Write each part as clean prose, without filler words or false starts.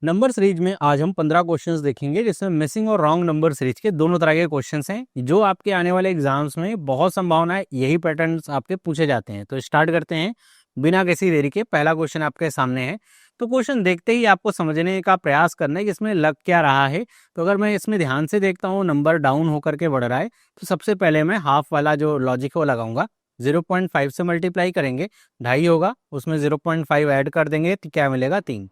Number series में आज हम 15 क्वेश्चंस देखेंगे जिसमें मिसिंग और रॉन्ग नंबर सीरीज के दोनों तरह के क्वेश्चंस हैं जो आपके आने वाले एग्जाम्स में बहुत संभावना है यही पैटर्न्स आपके पूछे जाते हैं। तो स्टार्ट करते हैं बिना किसी देरी के। पहला क्वेश्चन आपके सामने है, तो क्वेश्चन देखते ही आपको समझने का प्रयास करना है कि इसमें लग क्या रहा है। तो अगर मैं इसमें ध्यान से देखता हूँ नंबर डाउन होकर के बढ़ रहा है, तो सबसे पहले मैं हाफ वाला जो लॉजिक है वो लगाऊंगा। 0.5 से मल्टीप्लाई करेंगे 2.5 होगा, उसमें 0.5 ऐड कर देंगे तो क्या मिलेगा 3।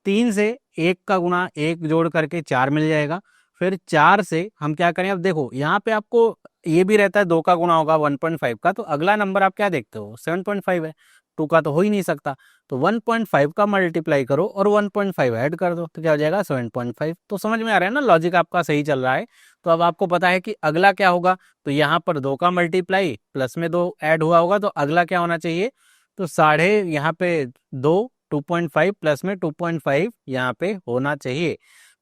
3 से 1 का गुणा 1 जोड़ करके 4 मिल जाएगा। फिर 4 से हम क्या करें, अब देखो यहाँ पे आपको ये भी रहता है 2 का गुणा होगा 1.5 का, तो अगला नंबर आप क्या देखते हो 7.5 है, 2 का तो हो ही नहीं सकता। तो 1.5 का मल्टीप्लाई करो और 1.5 ऐड कर दो तो क्या हो जाएगा 7.5। तो समझ में आ रहा है ना, लॉजिक आपका सही चल रहा है। तो अब आपको पता है कि अगला क्या होगा, तो यहाँ पर 2 का मल्टीप्लाई प्लस में 2 ऐड हुआ होगा, तो अगला क्या होना चाहिए, तो साढ़े यहाँ पे 2.5 प्लस में 2.5 यहाँ पे होना चाहिए।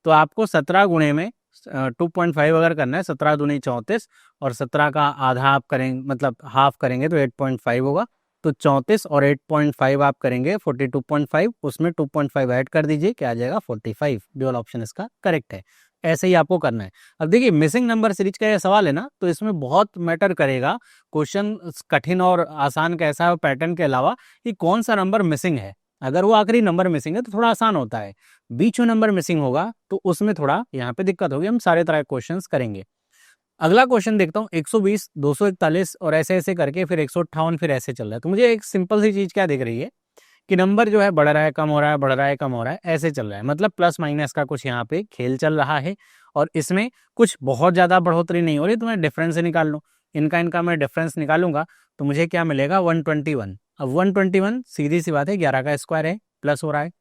तो आपको 17 गुणे में 2.5 अगर करना है, 17 दूनी 34 और 17 का आधा आप करेंगे मतलब हाफ करेंगे तो 8.5 होगा। तो 34 और 8.5 आप करेंगे 42.5, उसमें 2.5 ऐड कर दीजिए, क्या आ जाएगा 45। ड्यूअल ऑप्शन इसका करेक्ट है। ऐसे ही आपको करना है। अब देखिए मिसिंग नंबर सीरीज का ये सवाल है ना, तो इसमें बहुत मैटर करेगा क्वेश्चन कठिन और आसान कैसा है, पैटर्न के अलावा कि कौन सा नंबर मिसिंग है। अगर वो आखिरी नंबर मिसिंग है तो थोड़ा आसान होता है, बीच में नंबर मिसिंग होगा तो उसमें थोड़ा यहाँ पे दिक्कत होगी। हम सारे तरह के क्वेश्चंस करेंगे। अगला क्वेश्चन देखता हूँ, 120, 241 और ऐसे ऐसे करके फिर 158 फिर ऐसे चल रहा है। तो मुझे एक सिंपल सी चीज क्या दिख रही है कि नंबर जो है बढ़ रहा है कम हो रहा है, बढ़ रहा है कम हो रहा है, ऐसे चल रहा है। मतलब प्लस माइनस का कुछ यहाँ पे खेल चल रहा है और इसमें कुछ बहुत ज्यादा बढ़ोतरी नहीं हो रही। तो मैं डिफरेंस से निकाल लूँ, इनका इनका मैं डिफरेंस निकालूंगा तो मुझे क्या मिलेगा 121। अब 121 सीधी सी बात है 11 का स्क्वायर है, प्लस हो रहा है।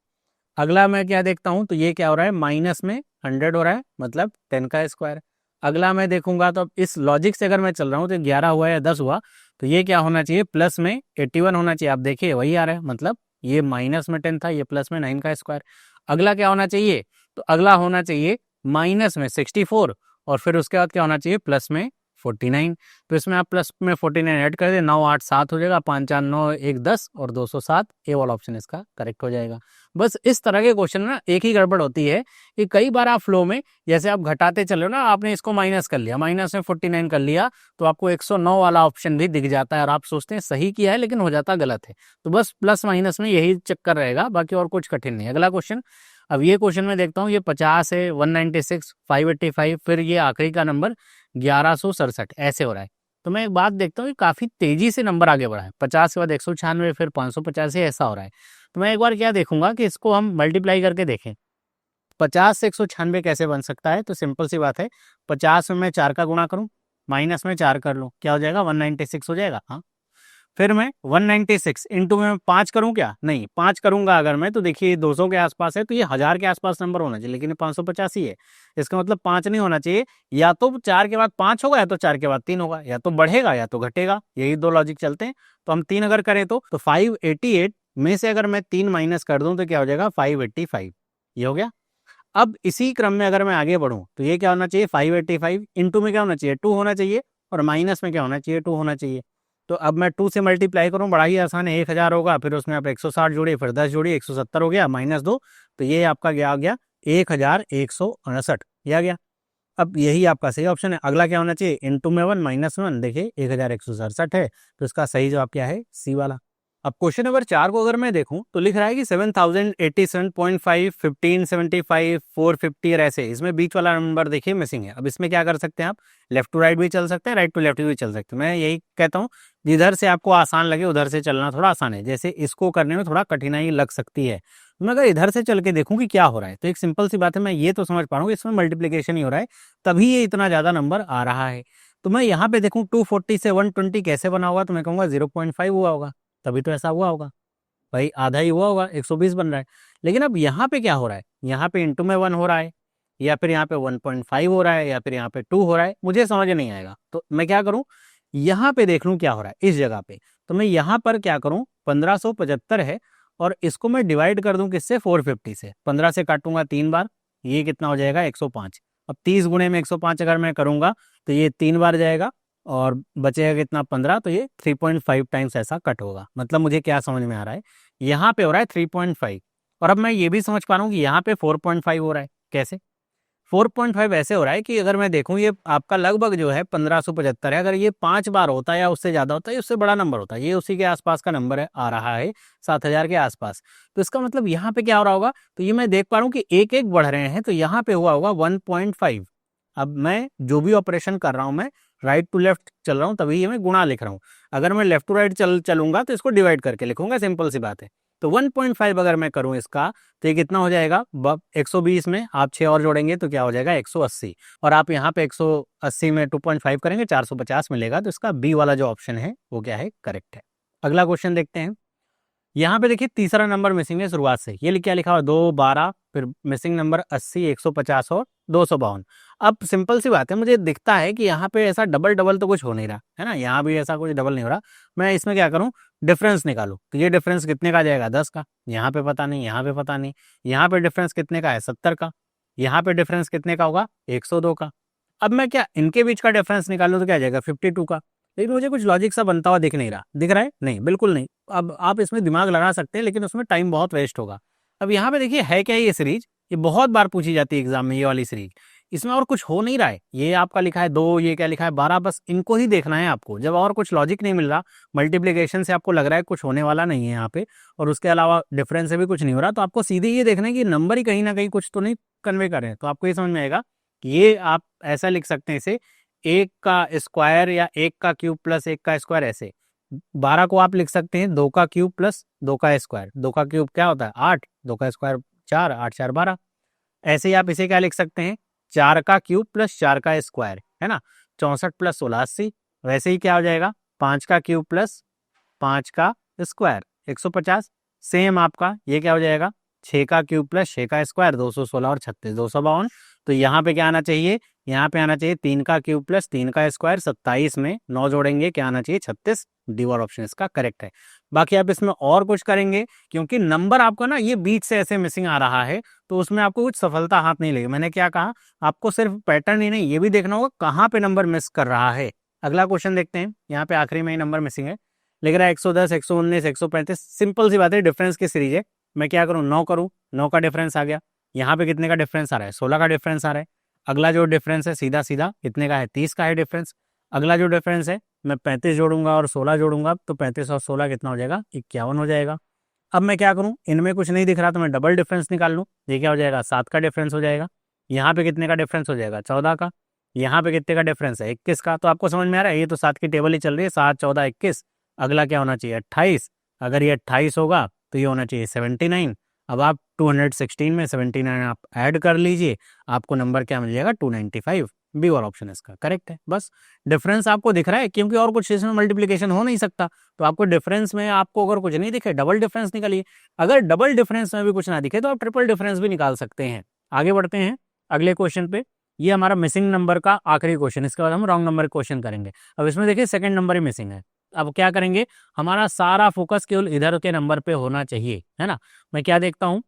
अगला मैं क्या देखता हूँ, तो ये क्या हो रहा है माइनस में 100 हो रहा है, मतलब 10 का स्क्वायर। अगला मैं देखूंगा तो अब इस लॉजिक से अगर मैं चल रहा हूँ तो 11 हुआ या 10 हुआ, तो ये क्या होना चाहिए प्लस में 81 होना चाहिए। आप देखिए वही आ रहा है, मतलब ये माइनस में 10 था, ये प्लस में 9 का स्क्वायर। अगला क्या होना चाहिए, तो अगला होना चाहिए माइनस में 64 और फिर उसके बाद क्या होना चाहिए प्लस में 49। तो इसमें आप प्लस में 49 ऐड कर दे, 9 8 7 हो जाएगा, 5 4 9 1 10 और 207। ए वाला ऑप्शन इसका करेक्ट हो जाएगा। बस इस तरह के क्वेश्चन में ना एक ही गड़बड़ होती है कि कई बार आप फ्लो में जैसे आप घटाते चले हो ना, आपने इसको माइनस कर लिया, माइनस में 49 कर लिया, तो आपको 109 वाला ऑप्शन भी दिख जाता है और आप सोचते हैं सही किया है लेकिन हो जाता गलत है। तो बस प्लस माइनस में यही चक्कर रहेगा, बाकी और कुछ कठिन नहीं। अगला क्वेश्चन, अब ये क्वेश्चन में देखता हूँ, ये 50 है, 196, 585, फिर ये आखिरी का नंबर 1167 ऐसे हो रहा है। तो मैं एक बात देखता हूँ कि काफी तेजी से नंबर आगे बढ़ा है, 50 के बाद 196 फिर 585 ऐसा हो रहा है। तो मैं एक बार क्या देखूंगा कि इसको हम मल्टीप्लाई करके देखें 50 से 196 कैसे बन सकता है। तो सिंपल सी बात है, 50 में मैं 4 का गुणा करूं, माइनस में 4 कर लूं, क्या हो जाएगा 196 हो जाएगा। हाँ, फिर मैं 196 इंटू में 5 करूं, क्या नहीं 5 करूंगा अगर मैं, तो देखिए 200 के आसपास है, तो ये 1000 के आसपास नंबर होना चाहिए, लेकिन 585 ही है। इसका मतलब 5 नहीं होना चाहिए, या तो 4 के बाद 5 होगा या तो 4 के बाद 3 होगा, या तो बढ़ेगा या तो घटेगा, यही दो लॉजिक चलते हैं। तो हम 3 अगर करें तो 588 में से अगर मैं 3 माइनस कर दूं तो क्या हो जाएगा 585। ये हो गया। अब इसी क्रम में अगर मैं आगे बढ़ूं तो ये क्या होना चाहिए 585 इंटू में क्या होना चाहिए 2 होना चाहिए, और माइनस में क्या होना चाहिए 2 होना चाहिए। तो अब मैं 2 से मल्टीप्लाई करूं, बड़ा ही आसान है, 1000 होगा, फिर उसमें आप 160 जोड़िए, फिर 10 जोड़िए, 170 हो गया, माइनस 2, तो ये आपका क्या आ गया 1169, ये आ गया। अब यही आपका सही ऑप्शन है। अगला क्या होना चाहिए इंटू में 1 माइनस 1, देखिए 1167 है, तो इसका सही जवाब क्या है सी वाला। अब क्वेश्चन नंबर 4 को अगर मैं देखूं तो लिख रहा है कि 7087.5, 1575, 450 और ऐसे, इसमें बीच वाला नंबर देखिए मिसिंग है। अब इसमें क्या कर सकते हैं आप, लेफ्ट टू राइट भी चल सकते हैं, राइट टू लेफ्ट भी चल सकते हैं। मैं यही कहता हूँ जिधर से आपको आसान लगे उधर से चलना थोड़ा आसान है, जैसे इसको करने में थोड़ा कठिनाई लग सकती है। मैं अगर इधर से चल के देखूं कि क्या हो रहा है, तो एक सिंपल सी बात है, मैं ये तो समझ पा रहा हूँ इसमें मल्टीप्लीकेशन ही हो रहा है, तभी ये इतना ज्यादा नंबर आ रहा है। तो मैं यहाँ पे देखूं 240 से 120 कैसे बना होगा, तो मैं कहूँगा 0.5 हुआ होगा, तभी तो ऐसा हुआ होगा भाई, आधा ही हुआ होगा, 120 बन रहा है। लेकिन अब यहाँ पे क्या हो रहा है, यहाँ पे इंटू में 1 हो रहा है, या फिर यहाँ पे 1.5 हो रहा है, या फिर यहाँ पे 2 हो रहा है, मुझे समझ नहीं आएगा। तो मैं क्या करूँ, यहाँ पे देख लूँ क्या हो रहा है इस जगह पे। तो मैं यहाँ पर क्या करूँ, 1575 है और इसको मैं डिवाइड कर दूं किससे 450 से, 15 से काटूंगा 3 बार, ये कितना हो जाएगा 105। अब 30 गुणे में 105 अगर मैं करूंगा तो ये 3 बार जाएगा और बचेगा कितना 15, तो ये 3.5 टाइम्स ऐसा कट होगा। मतलब मुझे क्या समझ में आ रहा है, यहाँ पे हो रहा है 3.5 और अब मैं ये भी समझ पा रहा हूँ कि यहाँ पे 4.5 हो रहा है। कैसे 4.5 ऐसे हो रहा है कि अगर मैं देखूं ये आपका लगभग जो है 1575 है, अगर ये 5 बार होता है या उससे ज़्यादा होता है उससे बड़ा नंबर होता है, ये उसी के आसपास का नंबर है, आ रहा है 7000 के आसपास। तो इसका मतलब यहाँ पे क्या हो रहा होगा, तो ये मैं देख पा रहा हूँ कि एक एक बढ़ रहे हैं, तो यहाँ पे हुआ होगा 1.5। अब मैं जो भी ऑपरेशन कर रहा हूँ मैं राइट टू लेफ्ट चल रहा हूँ, तभी ये मैं गुणा लिख रहा हूँ। अगर मैं लेफ्ट टू राइट चलूंगा तो इसको डिवाइड करके लिखूंगा, सिंपल सी बात है। तो 1.5 अगर मैं करूं इसका, तो ये कितना हो जाएगा 120 में आप 6 और जोड़ेंगे तो क्या हो जाएगा 180, और आप यहाँ पे 180 में 2.5 करेंगे 450 मिलेगा। तो इसका बी वाला जो ऑप्शन है वो क्या है, करेक्ट है। अगला क्वेश्चन देखते हैं। यहाँ पे देखिए तीसरा नंबर मिसिंग है शुरुआत से, ये क्या लिखा हुआ 2, 12, फिर मिसिंग नंबर 80, 150 और 252। अब सिंपल सी बात है, मुझे दिखता है कि यहाँ पे ऐसा डबल डबल तो कुछ हो नहीं रहा है ना, यहाँ भी ऐसा कुछ डबल नहीं हो रहा। मैं इसमें क्या करूँ, डिफरेंस निकालूं। तो ये डिफरेंस कितने का जाएगा, 10 का। यहाँ पे पता नहीं, यहाँ पे पता नहीं। यहाँ पे डिफरेंस कितने का है, 70 का। यहाँ पे डिफरेंस कितने का होगा, 102 का। अब मैं क्या इनके बीच का डिफरेंस निकालूं तो क्या जाएगा 52 का। लेकिन मुझे कुछ लॉजिक सा बनता हुआ दिख नहीं रहा, दिख रहा है नहीं, बिल्कुल नहीं। अब आप इसमें दिमाग लगा सकते हैं लेकिन उसमें टाइम बहुत वेस्ट होगा। अब यहाँ पे देखिए है क्या ये सीरीज, ये बहुत बार पूछी जाती है एग्जाम में, ये वाली सीरीज। इसमें और कुछ हो नहीं रहा है, ये आपका लिखा है 2, ये क्या लिखा है 12, बस इनको ही देखना है आपको। जब और कुछ लॉजिक नहीं मिल रहा, मल्टीप्लीकेशन से आपको लग रहा है कुछ होने वाला नहीं है यहाँ पे, और उसके अलावा डिफरेंस से भी कुछ नहीं हो रहा, तो आपको सीधे ये देखना है कि नंबर ही कहीं ना कहीं कुछ तो नहीं कन्वे कर रहे हैं। तो आपको ये समझ में आएगा कि ये आप ऐसा लिख सकते हैं इसे, 1 का स्क्वायर या 1 का क्यूब प्लस 1 का स्क्वायर। ऐसे 12 को आप लिख सकते हैं 2 का क्यूब प्लस 2 का स्क्वायर। 2 का क्यूब क्या होता है 8, 2 का स्क्वायर 4, 8 4 12। ऐसे ही आप इसे क्या लिख सकते हैं, 4 का क्यूब प्लस 4 का स्क्वायर, है ना, 64 प्लस 16 80। वैसे ही क्या हो जाएगा 5 का क्यूब प्लस 5 का स्क्वायर 150। सेम आपका ये क्या हो जाएगा 6 का क्यूब प्लस 6 का स्क्वायर 216 और 36 252। तो यहाँ पे क्या आना चाहिए, यहाँ पे आना चाहिए 3 का क्यूब प्लस 3 का स्क्वायर 27 में 9 जोड़ेंगे क्या आना चाहिए 36। डी वाला ऑप्शन इसका करेक्ट है। बाकी आप इसमें और कुछ करेंगे, क्योंकि नंबर आपका ना ये बीच से ऐसे मिसिंग आ रहा है, तो उसमें आपको कुछ सफलता हाथ नहीं लगी। मैंने क्या कहा, आपको सिर्फ पैटर्न ही नहीं ये भी देखना होगा कहाँ पे नंबर मिस कर रहा है। अगला क्वेश्चन देखते हैं, यहाँ पे आखिरी में ही नंबर मिसिंग है, लिख रहा है 110, 119, 135। सिंपल सी बात है, डिफरेंस की सीरीज है। मैं क्या करूँ 9 करूँ, 9 का डिफरेंस आ गया। यहाँ पे कितने का डिफरेंस आ रहा है 16 का डिफरेंस आ रहा है। अगला जो डिफरेंस है सीधा सीधा कितने का है 30 का है डिफरेंस। अगला जो डिफरेंस है मैं 35 जोड़ूंगा और 16 जोड़ूंगा, तो 35 और 16 कितना हो जाएगा 51 हो जाएगा। अब मैं क्या करूं, इनमें कुछ नहीं दिख रहा तो मैं डबल डिफरेंस निकाल लूं। ये क्या हो जाएगा 7 का डिफरेंस हो जाएगा। यहाँ पे कितने का डिफरेंस हो जाएगा 14 का। यहाँ पे कितने का डिफरेंस है 21 का। तो आपको समझ में आ रहा है, ये तो 7 की टेबल ही चल रही है, 7 14 21। अगला क्या होना चाहिए 28। अगर ये 28 होगा तो ये होना चाहिए 79। अब आप 216 में 79 आप ऐड कर लीजिए, आपको नंबर क्या मिल जाएगा 295। बी और ऑप्शन इसका करेक्ट है। बस डिफरेंस आपको दिख रहा है, क्योंकि और कुछ इसमें मल्टीप्लिकेशन हो नहीं सकता। तो आपको डिफरेंस में आपको अगर कुछ नहीं दिखे डबल डिफरेंस निकालिए। अगर डबल डिफरेंस में भी कुछ ना दिखे तो आप ट्रिपल डिफरेंस भी निकाल सकते हैं। आगे बढ़ते हैं अगले क्वेश्चन पे। ये हमारा मिसिंग नंबर का आखिरी क्वेश्चन, इसके बाद हम रॉन्ग नंबर क्वेश्चन करेंगे। अब इसमें देखिए सेकंड नंबर ही मिसिंग है। अब क्या करेंगे, हमारा सारा फोकस केवल इधर के नंबर पे होना चाहिए, है ना। मैं क्या देखता हूँ,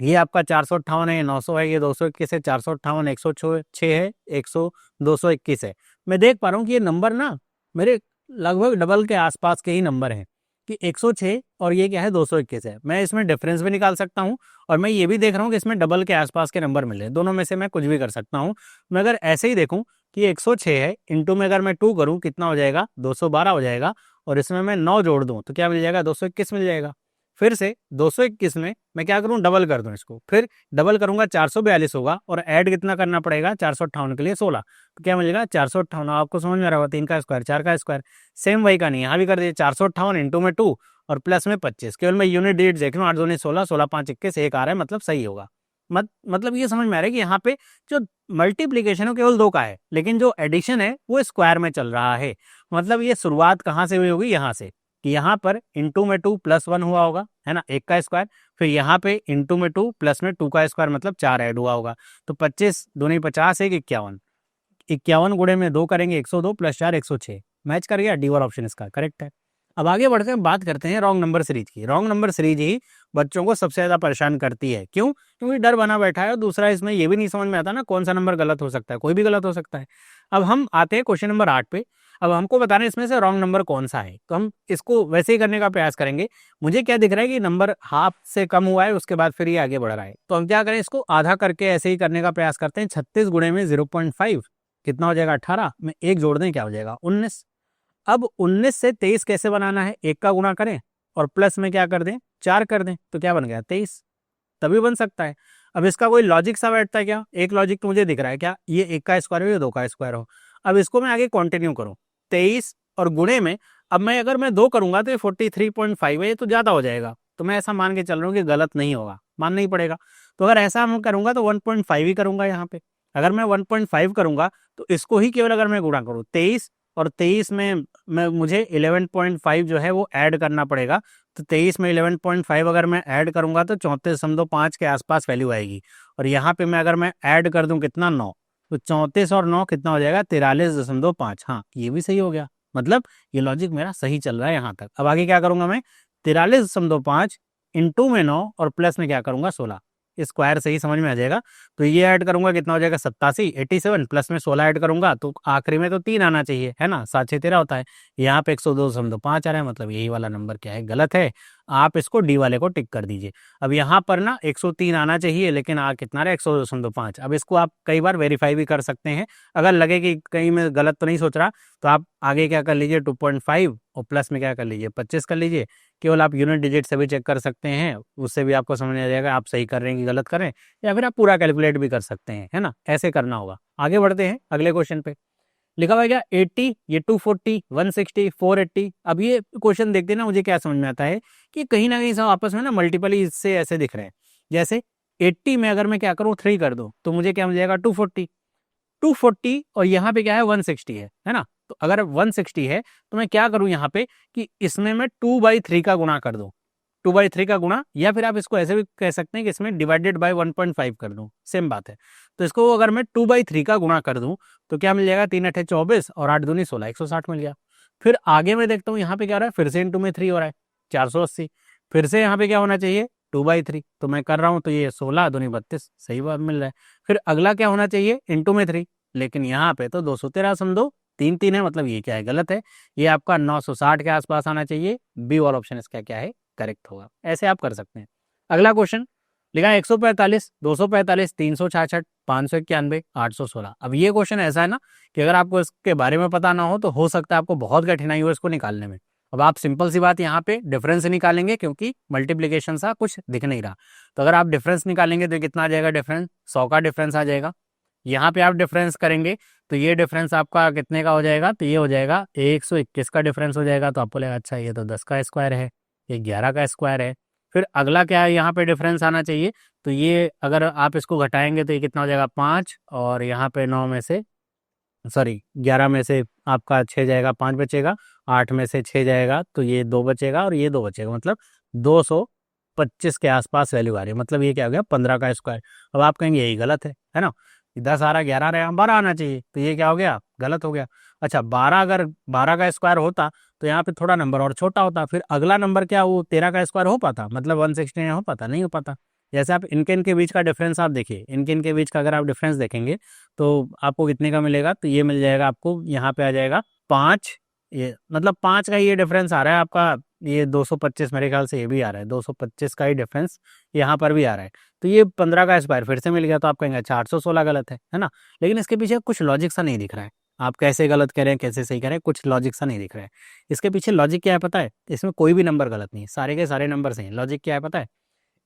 ये आपका 458 है, ये 900 है, ये 221 है, 458, 106 है, 100 221 है। मैं देख पा रहा हूँ कि ये नंबर ना मेरे लगभग डबल के आसपास के ही नंबर हैं, कि 106 और ये क्या है 221 है। मैं इसमें डिफरेंस भी निकाल सकता हूँ, और मैं ये भी देख रहा हूँ कि इसमें डबल के आसपास के नंबर मिले, दोनों में से मैं कुछ भी कर सकता हूँ। मैं अगर ऐसे ही देखूँ कि 106 है, इंटू में अगर मैं 2 करूँ कितना हो जाएगा 212 हो जाएगा, और इसमें मैं 9 जोड़ दूँ तो क्या मिल जाएगा 221 मिल जाएगा। फिर से 221 में मैं क्या करूं डबल कर दूं इसको, फिर डबल करूंगा 442 होगा, और ऐड कितना करना पड़ेगा 458 के लिए 16, तो क्या मिलेगा 458। आपको समझ में आ रहा होगा 3 का स्क्वायर 4 का स्क्वायर। सेम वही का नहीं, यहाँ भी कर दिए 458 इंटू में 2 और प्लस में 25। केवल मैं यूनिट डिजिट देख रहा हूँ, 8 दूनी 16, 16 5 21 1 आ रहा है, मतलब सही होगा। मतलब ये समझ में आ रहा है कि यहाँ पे जो मल्टीप्लीकेशन है केवल 2 का है, लेकिन जो एडिशन है वो स्क्वायर में चल रहा है। मतलब ये शुरुआत कहाँ से हुई होगी, यहाँ से, कि यहाँ पर इंटू में 2 प्लस 1 हुआ होगा, है ना, 1 का स्क्वायर। फिर यहाँ पे इंटू में 2 प्लस में 2 का स्क्वायर मतलब 4 ऐड हुआ होगा। तो 25 दूनी 50 1 51, 51 गुणे में 2 करेंगे 102 प्लस 4 106। मैच कर गया, डी वाला ऑप्शन इसका करेक्ट है। अब आगे बढ़ते हैं, बात करते हैं रॉन्ग नंबर सीरीज की। रॉन्ग नंबर सीरीज ही बच्चों को सबसे ज्यादा परेशान करती है। क्यों? क्योंकि डर बना बैठा है, और दूसरा इसमें ये भी नहीं समझ में आता ना कौन सा नंबर गलत हो सकता है, कोई भी गलत हो सकता है। अब हम आते हैं क्वेश्चन नंबर 8 पे। अब हमको बताना है इसमें से रॉन्ग नंबर कौन सा है, तो हम इसको वैसे ही करने का प्रयास करेंगे। मुझे क्या दिख रहा है कि नंबर हाफ से कम हुआ है, उसके बाद फिर ये आगे बढ़ रहा है, तो हम क्या करें, इसको आधा करके ऐसे ही करने का प्रयास करते हैं। 36 गुणे में 0.5 कितना हो जाएगा, 18 में 1 जोड़ दें, क्या हो जाएगा, 19। अब 19 से 23 कैसे बनाना है, 1 का गुणा करें और प्लस में क्या कर दें, 4 कर दें, तो क्या बन गया, 23। तभी बन सकता है। अब इसका कोई लॉजिक सा बैठता है क्या, एक लॉजिक तो मुझे दिख रहा है, क्या ये 1 का स्क्वायर हो या 2 का स्क्वायर हो। अब इसको मैं आगे कंटिन्यू करूं, 23 और गुणे में, अब मैं अगर मैं 2 करूंगा तो ये 43.5 है, ये तो ज्यादा हो जाएगा, तो मैं ऐसा मान के चल रहा हूँ कि गलत नहीं होगा, मानना ही पड़ेगा। तो अगर ऐसा मैं करूंगा तो 1.5 ही करूंगा यहाँ पे। अगर मैं 1.5 करूंगा तो इसको ही केवल अगर मैं गुणा करूँ 23 और 23 में मैं मुझे 11.5 जो है वो ऐड करना पड़ेगा। तो 23 में 11.5 अगर मैं ऐड करूंगा तो 34.5 के आसपास वैल्यू आएगी। और यहाँ पे मैं अगर मैं ऐड कर दूं कितना, 9, तो 34 और 9 कितना हो जाएगा, 43.5। हाँ, ये भी सही हो गया, मतलब ये लॉजिक मेरा सही चल रहा है यहाँ तक। अब आगे क्या करूंगा मैं, 43.5 इंटू में 9 और प्लस में क्या करूंगा, 16, स्क्वायर से ही समझ में आ जाएगा। तो ये ऐड करूंगा कितना हो जाएगा, 87, 87 प्लस में 16 ऐड करूंगा तो आखिरी में तो 3 आना चाहिए, है ना, 7 6 13 होता है। यहाँ पे 102.5 आ रहा है, मतलब यही वाला नंबर क्या है, गलत है। आप इसको डी वाले को टिक कर दीजिए। अब यहाँ पर ना 103 आना चाहिए, लेकिन आ कितना रहा है, 102.5। अब इसको आप कई बार वेरीफाई भी कर सकते हैं, अगर लगे कि कहीं मैं गलत तो नहीं सोच रहा, तो आप आगे क्या कर लीजिए, 2.5 और प्लस में क्या कर लीजिए, 25 कर लीजिए। केवल आप यूनिट डिजिट से भी चेक कर सकते हैं, उससे भी आपको समझ आ जाएगा आप सही कर रहे हैं कि गलत कर रहे हैं, या फिर आप पूरा कैलकुलेट भी कर सकते हैं, है ना, ऐसे करना होगा। आगे बढ़ते हैं अगले क्वेश्चन पे। लिखा हुआ है क्या, 80, ये 240, 160, 480। अब ये क्वेश्चन देखते हैं ना, मुझे क्या समझ में आता है कि कहीं ना कहीं सब आपस में ना मल्टीपली इससे ऐसे दिख रहे हैं। जैसे 80 में अगर मैं क्या करूँ, 3 कर दूं तो मुझे क्या मिल जाएगा, 240। 240 और यहाँ पे क्या है, 160 है ना। तो अगर 160 है तो मैं क्या करूं यहाँ पे कि इसमें मैं 2/3 का गुणा कर दूं, 2/3 का गुणा, या फिर आप इसको ऐसे भी कह सकते हैं कि इसमें डिवाइडेड बाय 1.5 कर दूं, सेम बात है। तो इसको अगर मैं 2/3 का गुणा कर दूं तो क्या मिल जाएगा, 3 8 24 और 8 दूनी 16, 160 मिल गया। फिर आगे मैं देखता हूँ यहाँ पे क्या हो रहा है, फिर से इंटू में 3 हो रहा है, 480। फिर से यहाँ पे क्या होना चाहिए, 2/3, तो मैं कर रहा हूँ, तो ये 16 दूनी 32, सही बात मिल रहा है। फिर अगला क्या होना चाहिए, इंटू में 3, लेकिन यहाँ पे तो 213 समझो, 3 3 है, मतलब ये क्या है, गलत है। ये आपका 960 के आसपास आना चाहिए, बी वाला ऑप्शन इसका क्या है, करेक्ट होगा। ऐसे आप कर सकते हैं। अगला क्वेश्चन लिखा है 145, 245, 366, 591, 816। अब ये क्वेश्चन ऐसा है ना कि अगर आपको इसके बारे में पता ना हो तो हो सकता है आपको बहुत कठिनाई हो इसको निकालने में। अब आप सिंपल सी बात यहाँ पे डिफरेंस निकालेंगे, क्योंकि मल्टीप्लीकेशन सा कुछ दिख नहीं रहा। तो अगर आप डिफरेंस निकालेंगे तो कितना आ जाएगा, डिफरेंस 100 का डिफरेंस आ जाएगा। यहाँ पे आप डिफरेंस करेंगे तो ये डिफरेंस आपका कितने का हो जाएगा, तो ये हो जाएगा 121 का डिफरेंस हो जाएगा। तो आपको लगेगा अच्छा ये तो 10 का स्क्वायर है, ये 11 का स्क्वायर है। फिर अगला क्या है, यहाँ पे डिफरेंस आना चाहिए, तो ये अगर आप इसको घटाएंगे तो ये कितना हो जाएगा, 5, और यहाँ पे 9 में से, सॉरी 11 में से आपका 6 जाएगा, 5 बचेगा, 8 में से 6 जाएगा तो ये 2 बचेगा और ये 2 बचेगा, मतलब 225 के आसपास वैल्यू आ रही है। मतलब ये क्या हो गया, 15 का स्क्वायर। अब आप कहेंगे यही गलत है ना, 10 आ रहा, 11 आ रहा, 12 आना चाहिए, तो ये क्या हो गया, गलत हो गया। अच्छा 12, अगर 12 का स्क्वायर होता तो यहाँ पे थोड़ा नंबर और छोटा होता, फिर अगला नंबर क्या, वो 13 का स्क्वायर हो पाता, मतलब 160 हो पाता, नहीं हो पाता। जैसे आप इनके बीच का डिफरेंस आप देखिए, इनके बीच का अगर आप डिफरेंस देखेंगे तो आपको कितने का मिलेगा, तो ये मिल जाएगा आपको, यहाँ पे आ जाएगा 5, ये मतलब 5 का ये डिफरेंस आ रहा है आपका, ये 225 मेरे ख्याल से ये भी आ रहा है, 225 का ही डिफरेंस यहाँ पर भी आ रहा है। तो ये 15 का स्क्वायर फिर से मिल गया, तो आप कहेंगे अच्छा 816 गलत है ना। लेकिन इसके पीछे कुछ लॉजिक सा नहीं दिख रहा है, आप कैसे गलत कह रहे हैं कैसे सही कह रहे हैं, कुछ लॉजिक सा नहीं दिख रहा है। इसके पीछे लॉजिक क्या है पता है, इसमें कोई भी नंबर गलत नहीं है, सारे के सारे नंबर सही हैं। लॉजिक क्या है पता है,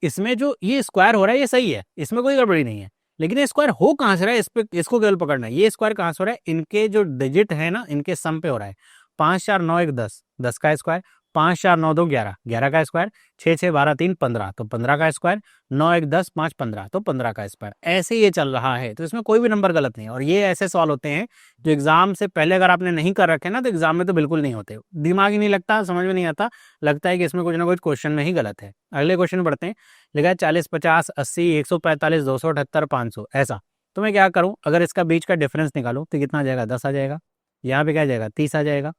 इसमें जो ये स्क्वायर हो रहा है ये सही है, इसमें कोई गड़बड़ी नहीं है, लेकिन ये स्क्वायर हो कहाँ से रहा है, इस पे इसको केवल पकड़ना है। ये स्क्वायर कहाँ से हो रहा है, इनके जो डिजिट है ना, इनके सम पे हो रहा है। 5 4 9 1 10, 10 का स्क्वायर, 5 4 9 2 11, 11 का स्क्वायर, 6 6 12 3 15, तो 15 का स्क्वायर, 9 1 10 5 15, तो 15 का स्क्वायर। ऐसे ये चल रहा है, तो इसमें कोई भी नंबर गलत नहीं है। और ये ऐसे सवाल होते हैं जो एग्जाम से पहले अगर आपने नहीं कर रखे ना, तो एग्जाम में तो बिल्कुल नहीं होते, दिमाग ही नहीं लगता, समझ में नहीं आता, लगता है कि इसमें कुछ ना कुछ क्वेश्चन में ही गलत है। अगले क्वेश्चन बढ़ते हैं। लिखा है 40 50 80 145 278 500, ऐसा। तो मैं क्या करूं, अगर इसका बीच का डिफरेंस निकालूं तो कितना आ जाएगा, 10 आ जाएगा। यहाँ पे क्या आ जाएगा, 30 आ जाएगा।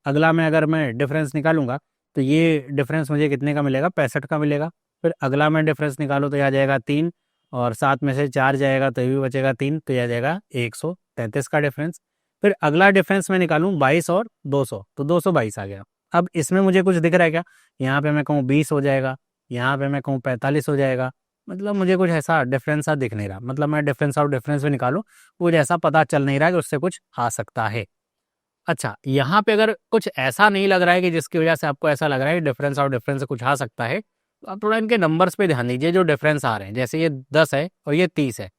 अगला में अगर मैं डिफरेंस निकालूंगा तो ये डिफरेंस मुझे कितने का मिलेगा, 65 का मिलेगा। फिर अगला मैं डिफरेंस निकालूँ तो यह आ जाएगा 3, और 7 में से 4 जाएगा तो ये भी बचेगा 3, तो यह आ जाएगा 133 का डिफरेंस। फिर अगला डिफरेंस मैं निकालूं 22 और 200, तो 222 आ गया। अब इसमें मुझे कुछ दिख रहा है क्या? यहाँ पे मैं कहूँ 20 हो जाएगा, यहाँ पे मैं कहूँ 45 हो जाएगा, मतलब मुझे कुछ ऐसा डिफरेंस सा दिख नहीं रहा। मतलब मैं डिफरेंस और डिफरेंस में निकालूं, कुछ ऐसा पता चल नहीं रहा कि उससे कुछ आ सकता है। अच्छा, यहाँ पे अगर कुछ ऐसा नहीं लग रहा है कि जिसकी वजह से आपको ऐसा लग रहा है कि डिफरेंस और डिफरेंस से कुछ आ सकता है, तो आप थोड़ा इनके नंबर्स पे ध्यान दीजिए जो डिफरेंस आ रहे हैं। जैसे ये 10 है और ये 30 है,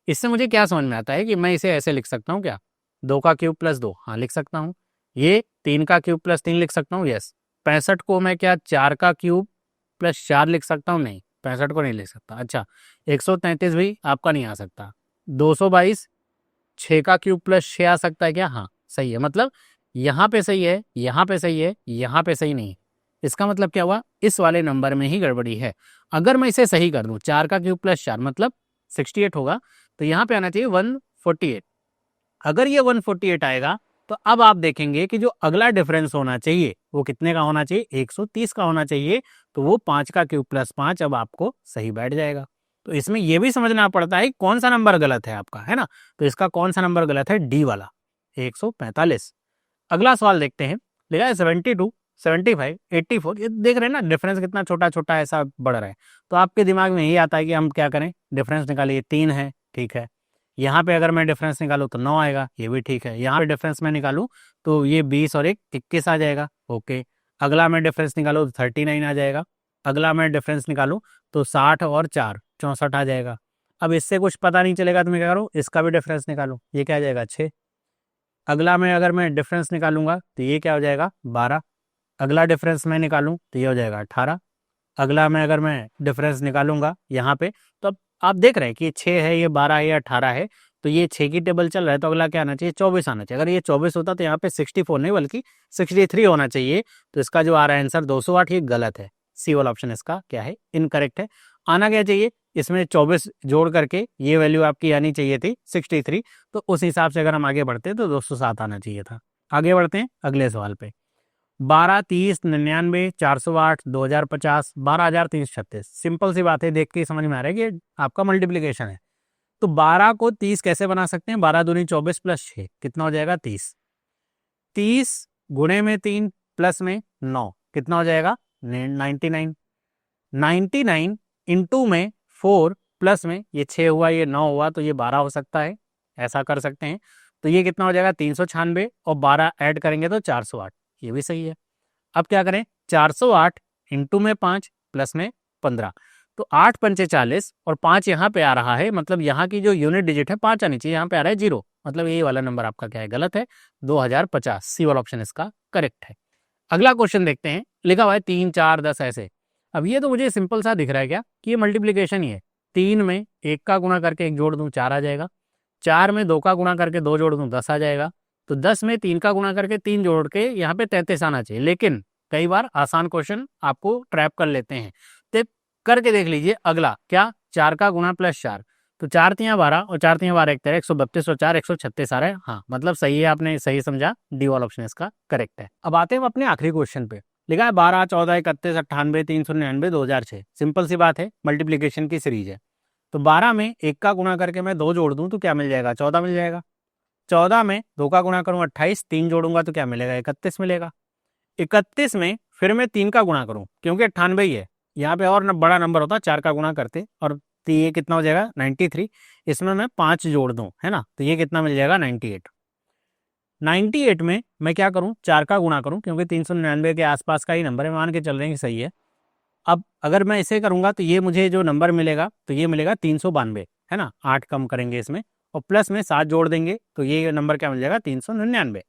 इससे मुझे क्या समझ में आता है कि मैं इसे ऐसे लिख सकता हूँ क्या? 2 का क्यूब प्लस 2, हाँ लिख सकता हूँ। ये 3 का क्यूब प्लस 3 लिख सकता हूँ, यस। 65 को मैं क्या 4 का क्यूब प्लस 4 लिख सकता हूँ? नहीं, 65 को नहीं लिख सकता। अच्छा, 133 भी आपका नहीं आ सकता। 222 6 का क्यूब प्लस 6 आ सकता है क्या? हाँ सही है। मतलब यहाँ पे सही है, यहाँ पे सही है, यहाँ पे सही नहीं है। इसका मतलब क्या हुआ? इस वाले नंबर में ही गड़बड़ी है। अगर मैं इसे सही कर दूं, 4 का क्यूब प्लस 4 मतलब 68 होगा, तो यहाँ पे आना चाहिए 148। अगर ये 148 आएगा, तो अब आप देखेंगे कि जो अगला डिफरेंस होना चाहिए वो कितने का होना चाहिए? 130 का होना चाहिए। तो वो 5 का क्यूब प्लस 5 अब आपको सही बैठ जाएगा। तो इसमें ये भी समझना पड़ता है कौन सा नंबर गलत है आपका, है ना? तो इसका कौन सा नंबर गलत है? डी वाला, 145। अगला सवाल देखते हैं। लिखा है 72, 75, 84। ये देख रहे हैं ना डिफरेंस कितना छोटा छोटा ऐसा बढ़ रहा है। तो आपके दिमाग में यही आता है कि हम क्या करें? डिफरेंस निकालिए। 3 है, ठीक है। यहाँ पे अगर मैं डिफरेंस निकालूँ तो 9 आएगा, ये भी ठीक है। यहाँ पे डिफरेंस मैं निकालूँ तो ये 20 और 1 21 आ जाएगा, ओके। अगला मैं डिफरेंस निकालूँ तो 39 आ जाएगा। अगला मैं डिफरेंस निकालूँ तो 60 और 4 64 आ जाएगा। अब इससे कुछ पता नहीं चलेगा तो मैं क्या करूँ? इसका भी डिफरेंस निकालूँ, ये क्या आ जाएगा? 6। अगला मैं अगर मैं डिफरेंस निकालूंगा तो ये क्या हो जाएगा? 12। अगला डिफरेंस मैं निकालूं तो ये हो जाएगा 18। अगला मैं अगर मैं डिफरेंस निकालूंगा यहाँ पे, तो अब आप देख रहे हैं कि ये 6 है, ये 12 है, ये 18 है। तो ये 6 की टेबल चल रहा है, तो अगला क्या आना चाहिए? 24 आना चाहिए। अगर ये 24 होता तो यहाँ पे 64 नहीं बल्कि 63 होना चाहिए। तो इसका जो आ रहा है आंसर 208, ये गलत है। सी वाला ऑप्शन इसका क्या है? इनकरेक्ट है। आना क्या चाहिए? इसमें 24 जोड़ करके ये वैल्यू आपकी आनी चाहिए थी 63। तो उस हिसाब से अगर हम आगे बढ़ते तो 207 आना चाहिए था। आगे बढ़ते हैं अगले सवाल पे। 12, 30, 99, 408, 2050, 12,336। सिंपल सी बात है, देख के ही समझ में आ रहा है कि आपका मल्टीप्लीकेशन है। तो 12 को 30 कैसे बना सकते हैं? 12 दूनी 24 प्लस 6 कितना हो जाएगा? 30। 30 गुणे में 3 प्लस में 9 कितना हो जाएगा? 99। 99 इंटू में 4 प्लस में ये 6 हुआ, ये 9 हुआ, तो ये 12 हो सकता है। ऐसा कर सकते हैं। तो ये कितना हो जाएगा? 396 और 12 ऐड करेंगे तो 408। ये भी सही है। अब क्या करें? 408 इंटू में 5 प्लस में 15, तो 8 पंचे 40 और 5 यहाँ पे आ रहा है। मतलब यहाँ की जो यूनिट डिजिट है 5 आनी चाहिए, यहाँ पे आ रहा है 0। मतलब ये वाला नंबर आपका क्या है? गलत है। 2050, सी वाला ऑप्शन इसका करेक्ट है। अगला क्वेश्चन देखते हैं। लिखा हुआ है 3, 4, 10 ऐसे। अब ये तो मुझे सिंपल सा दिख रहा है क्या कि ये मल्टीप्लीकेशन ही है। 3 में 1 का गुणा करके 1 जोड़ दूं 4 आ जाएगा। 4 में 2 का गुणा करके 2 जोड़ दूं 10 आ जाएगा। तो 10 में 3 का गुणा करके 3 जोड़ के यहाँ पे 33 आना चाहिए। लेकिन कई बार आसान क्वेश्चन आपको ट्रैप कर लेते हैं। तो करके देख लीजिए। अगला क्या? 4 का गुणा प्लस 4, तो 4 तियां 12 और 4 तियां 12 एक तरह 132 और 4 136 आ रहा है। हाँ मतलब सही है, आपने सही समझा। डी वाला ऑप्शन इसका करेक्ट है। अब आते हैं अपने आखिरी क्वेश्चन पे। लिखा है 12, 14, 31, 98, 399, 2006। सिंपल सी बात है, मल्टीप्लीकेशन की सीरीज है। तो 12 में 1 का गुणा करके मैं 2 जोड़ दूं तो क्या मिल जाएगा? 14 मिल जाएगा। 14 में 2 का गुणा करूं 28, 3 जोड़ूंगा तो क्या मिलेगा? 31 मिलेगा। 31 में फिर मैं 3 का गुणा करूं क्योंकि 98 ही है। यहाँ पे और बड़ा नंबर होता 4 का गुणा करते, और तो ये कितना हो जाएगा? 93। इसमें मैं 5 जोड़ दूं, है ना? तो ये कितना मिल जाएगा? 98। 98 में मैं क्या करूं? 4 का गुणा करूं क्योंकि 399 के आसपास का ही नंबर है, मान के चल रहे हैं कि सही है। अब अगर मैं इसे करूंगा तो ये मुझे जो नंबर मिलेगा तो ये मिलेगा 392, है ना? 8 कम करेंगे इसमें और प्लस में 7 जोड़ देंगे तो ये नंबर क्या मिल जाएगा? 399।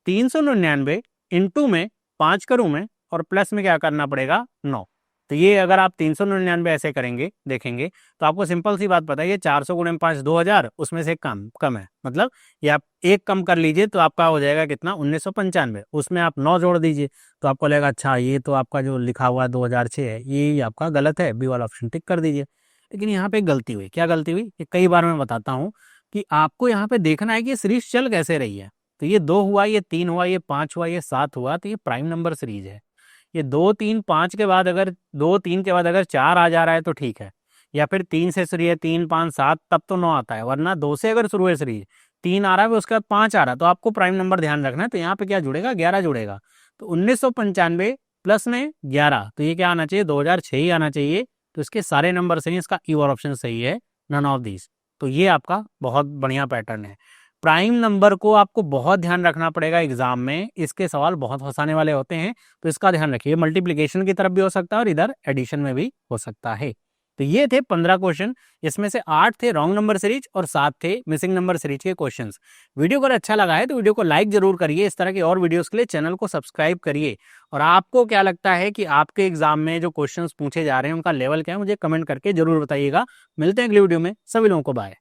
399 इंटू में 5 करूं मैं और प्लस में क्या करना पड़ेगा? 9। तो ये अगर आप 399 ऐसे करेंगे देखेंगे तो आपको सिंपल सी बात पता है, ये 400 गुणे में 5 2000, उसमें से कम कम है। मतलब ये आप एक कम कर लीजिए तो आपका हो जाएगा कितना? 1995। उसमें आप 9 जोड़ दीजिए तो आपको लगेगा अच्छा ये तो आपका जो लिखा हुआ 2006 है ये आपका गलत है, बी वाला ऑप्शन टिक कर दीजिए। लेकिन यहाँ पे गलती हुई। क्या गलती हुई? ये कई बार मैं बताता हूँ कि आपको यहाँ पे देखना है कि ये सीरीज चल कैसे रही है। तो ये 2 हुआ, ये 3 हुआ, ये 5 हुआ, ये 7 हुआ, तो ये प्राइम नंबर सीरीज है। ये 2, 3, 5 के बाद अगर 2, 3 के बाद अगर 4 आ जा रहा है तो ठीक है, या फिर 3 से शुरू है 3, 5, 7 तब तो 9 आता है, वरना 2 से अगर शुरू है सीरीज 3 आ रहा है, उसके बाद 5 आ रहा है, तो आपको प्राइम नंबर ध्यान रखना है। तो यहाँ पे क्या जुड़ेगा, 11 जुड़ेगा। तो 1995 प्लस में 11, तो ये क्या आना चाहिए, 2006 ही आना चाहिए। तो इसके सारे नंबर सही हैं, इसका ई और ऑप्शन सही है, नन ऑफ दीज। तो ये आपका बहुत बढ़िया पैटर्न है। प्राइम नंबर को आपको बहुत ध्यान रखना पड़ेगा एग्जाम में, इसके सवाल बहुत फंसाने वाले होते हैं, तो इसका ध्यान रखिए। मल्टीप्लिकेशन की तरफ भी हो सकता है और इधर एडिशन में भी हो सकता है। तो ये थे 15 क्वेश्चन, इसमें से 8 थे रॉन्ग नंबर सीरीज और 7 थे मिसिंग नंबर सीरीज के क्वेश्चंस। वीडियो अगर अच्छा लगा है तो वीडियो को लाइक जरूर करिए, इस तरह के और वीडियोस के लिए चैनल को सब्सक्राइब करिए। और आपको क्या लगता है कि आपके एग्जाम में जो क्वेश्चंस पूछे जा रहे हैं उनका लेवल क्या है, मुझे कमेंट करके जरूर बताइएगा। मिलते हैं अगली वीडियो में, सभी लोगों को बाय।